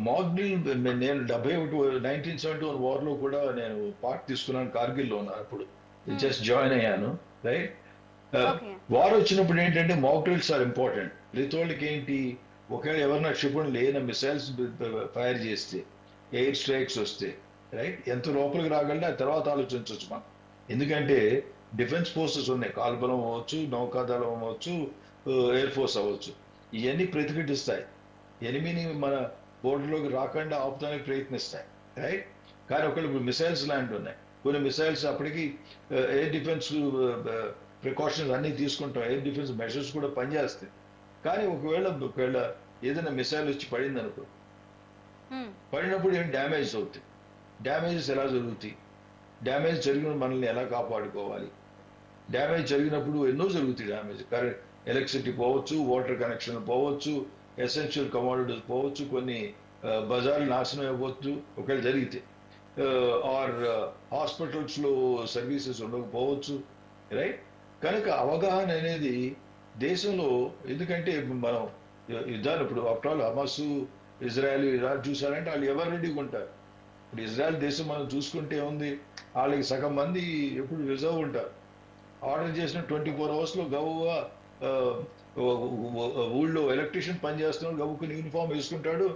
Mock drill నేను 1971 war లో కూడా నేను పార్ట్ తీసుకున్నాను. కార్గిల్ లో ఉన్నాను అప్పుడు. హ్మ్. జస్ట్ జాయిన్ అయ్యాను. రైట్. ఓకే. వార్ వచ్చినప్పుడు ఏంటంటే మాక్ డ్రిల్స్ ఆర్ ఇంపార్టెంట్. ప్రతి వాళ్ళకి ఏంటి, ఒకవేళ ఎవరైనా క్షిపణులు ఏదైనా మిసైల్స్ ఫైర్ చేస్తే, ఎయిర్ స్ట్రైక్స్ వస్తే, రైట్, ఎంత లోపలికి రాగలంటే ఆ తర్వాత ఆలోచించవచ్చు మనం. ఎందుకంటే డిఫెన్స్ ఫోర్సెస్ ఉన్నాయి, కాల్బలం అవ్వచ్చు, నౌకాదళం అవ్వచ్చు, ఎయిర్ ఫోర్స్ అవ్వచ్చు. ఇవన్నీ ప్రతిఘటిస్తాయి, ఎనిమిని మన బోర్డులోకి రాకుండా ఆపుతానికి ప్రయత్నిస్తాయి. రైట్. కానీ ఒకళ్ళు మిసైల్స్ లాంటి ఉన్నాయి, కొన్ని మిసైల్స్ అప్పటికి ఎయిర్ డిఫెన్స్ ప్రికాషన్స్ అన్ని తీసుకుంటాం, ఎయిర్ డిఫెన్స్ మెషర్స్ కూడా పనిచేస్తాయి. కానీ ఒకవేళ ఏదైనా మిసైల్ వచ్చి పడింది అనుకో, హ్మ్. పడినప్పుడు ఏం డ్యామేజ్ అవుతాయి. డ్యామేజెస్ ఎలా జరుగుతాయి, డ్యామేజ్ జరిగిన మనల్ని ఎలా కాపాడుకోవాలి, డ్యామేజ్ జరిగినప్పుడు ఎన్నో జరుగుతాయి డ్యామేజ్. కరెంట్, ఎలక్ట్రిసిటీ పోవచ్చు, వాటర్ కనెక్షన్ పోవచ్చు, ఎసెన్షియల్ కమోడిటీస్ పోవచ్చు, కొన్ని బజార్లు నాశనం అయిపోవచ్చు ఒకవేళ జరిగితే, ఆర్ హాస్పిటల్స్ లో సర్వీసెస్ ఉండకపోవచ్చు. రైట్. కనుక అవగాహన అనేది దేశంలో, ఎందుకంటే మనం యుద్ధాలు ఇప్పుడు after all Hamas, Israel, Iran చూసారంటే వాళ్ళు ఎవరు రెడీగా ఉంటారు. ఇప్పుడు ఇజ్రాయెల్ దేశం మనం చూసుకుంటే ఉంది, వాళ్ళకి సగం మంది ఎప్పుడు రిజర్వ్ ఉంటారు. ఆర్డర్ చేసిన 24 అవర్స్ లో గవ్వుగా ఊళ్ళో ఎలక్ట్రీషియన్ పని చేస్తున్నాడు, గవ్వుకుని యూనిఫామ్ వేసుకుంటాడు,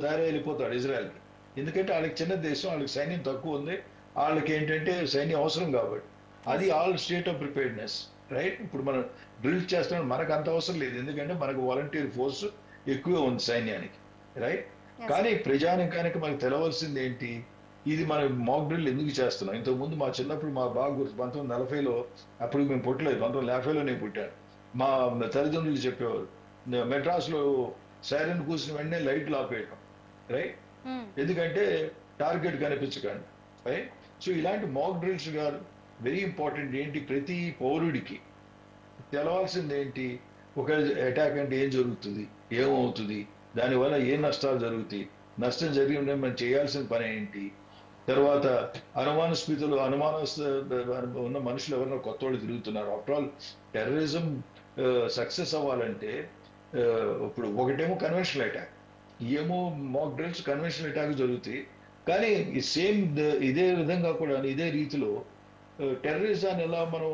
తయారై వెళ్ళిపోతాడు ఇజ్రాయెల్కి. ఎందుకంటే వాళ్ళకి చిన్న దేశం, వాళ్ళకి సైన్యం తక్కువ ఉంది, వాళ్ళకి ఏంటంటే సైన్యం అవసరం కాబట్టి. అది yes sir. All state of preparedness. Right. ఇప్పుడు మనం డ్రిల్ చేస్తున్నాం, మనకు అంత అవసరం లేదు, ఎందుకంటే మనకు వాలంటీర్ ఫోర్స్ ఎక్కువ ఉంది సైన్యానికి. రైట్. యెస్ కానీ సార్. ప్రజానికానికి మనకు తెలవలసింది ఏంటి, ఇది మనం మాక్ డ్రిల్ ఎందుకు చేస్తున్నాం. ఇంతకుముందు మా చిన్నప్పుడు మా బాగా గుర్తు, 1940లో, అప్పుడు మేము పుట్టలేదు, 1950లో నేను పుట్టాను. మా తల్లిదండ్రులు చెప్పేవారు, మెడ్రాస్ లో సైరన్ కూసిన వెంటనే లైట్లు ఆపేయటం. రైట్. హ్మ్. ఎందుకంటే టార్గెట్ కనిపించకండి. రైట్. సో ఇలాంటి మాక్ డ్రిల్స్ గారు వెరీ ఇంపార్టెంట్. ఏంటి, ప్రతి పౌరుడికి తెలవాల్సింది ఏంటి, ఒక అటాక్ అంటే ఏం జరుగుతుంది, ఏమవుతుంది, దానివల్ల ఏ నష్టాలు జరుగుతాయి, నష్టం జరిగిన మనం చేయాల్సిన పని ఏంటి, తర్వాత అనుమానాస్పదలు, ఉన్న మనుషులు ఎవరైనా కొత్త వాళ్ళు తిరుగుతున్నారు. ఆఫ్టర్ ఆల్ టెర్రరిజం సక్సెస్ అవ్వాలంటే ఇప్పుడు ఒకటేమో కన్వెన్షనల్ అటాక్, ఏమో మాక్ డ్రిల్స్, కన్వెన్షనల్ అటాక్ జరుగుతాయి. కానీ ఈ సేమ్ ఇదే విధంగా కూడా, ఇదే రీతిలో టెర్రరిజాన్ని ఎలా మనం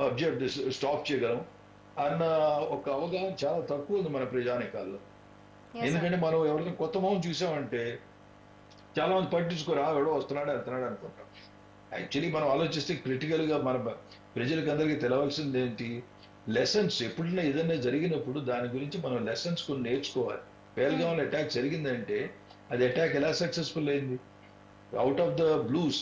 అబ్జర్వ్ స్టాప్ చేయగలం అన్న ఒక అవగాహన చాలా తక్కువ ఉంది మన ప్రజానికాల్లో. Yes sir. ఎందుకంటే మనం ఎవరైనా కొత్త మొహం చూసామంటే చాలా మంది పట్టించుకోరు, ఎవడో వస్తున్నాడు వెళ్తున్నాడు అనుకుంటాం. యాక్చువల్లీ మనం ఆలోచిస్తే క్రిటికల్ గా మన ప్రజలకు అందరికీ తెలవాల్సింది ఏంటి, లెసన్స్. ఎప్పుడైనా ఏదైనా జరిగినప్పుడు దాని గురించి మనం లెసన్స్ కొన్ని నేర్చుకోవాలి. హ్మ్. పేల్గాం అటాక్ జరిగిందంటే అది అటాక్ ఎలా సక్సెస్ఫుల్ అయింది, అవుట్ ఆఫ్ ద బ్లూస్.